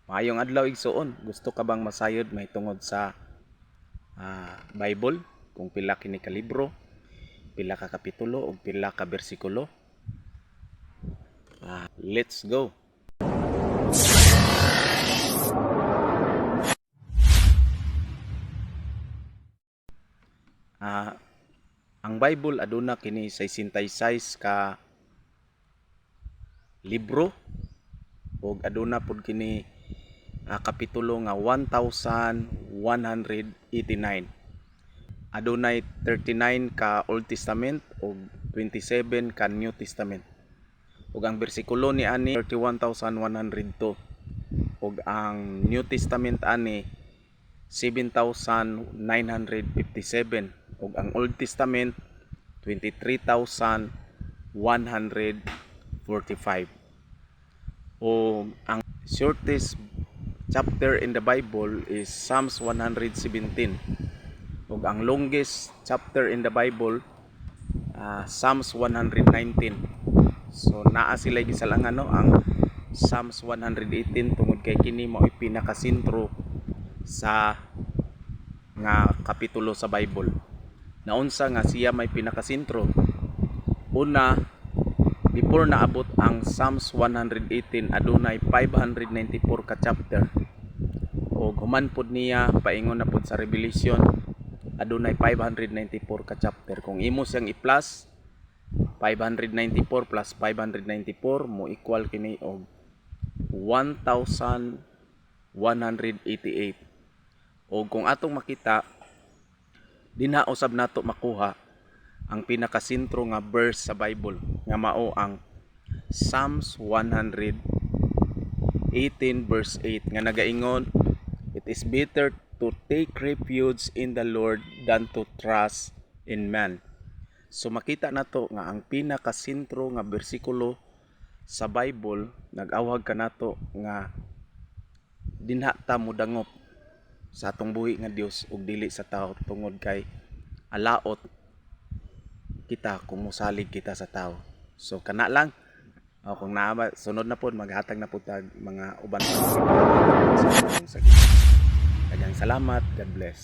Maayong adlaw igsuon. Gusto ka bang masayod mahitungod sa Bible? Kung pila kini ka libro, pila ka kapitulo o pila ka bersikulo? Let's go. Ang Bible aduna kini 66 ka libro ug aduna pud kini kapitulo nga 1189. Adunay 39 ka Old Testament ug 27 ka New Testament. Ug ang bersikulo ni ani 31,102 ug ang New Testament ani 7,957 ug ang Old Testament 23,145. O ang shortest chapter in the Bible is Psalms 117 ug ang longest chapter in the Bible Psalms 119. So naa sila gisalangan ang Psalms 118 tungod kay kini mao pinakasentro sa nga kapitulo sa Bible. Naunsa nga siya may pinakasentro? Una, before naabot ang Psalms 118 adunay 594 ka chapter. O human pod niya paingon na pod sa Revelation adunay 594 ka chapter. Kung imo siyang i-plus 594 plus 594 mo equal kini og 1,188. O kung atong makita dinha usab nato makuha ang pinakasentro nga verse sa Bible nga mao ang Psalms 118 verse 8 nga nagaingon, "It is better to take refuge in the Lord than to trust in man." So makita nato nga ang pinakasentro nga bersikulo sa Bible nag-awhag kanato nga dinha ta modangop sa atong buhi nga Dios ug dili sa tao tungod kay alaot kita kung musalig kita sa tao. So kana lang. Kung naa sunod na pod maghatag na pud tag mga uban sa sakit. Daghang salamat. God bless.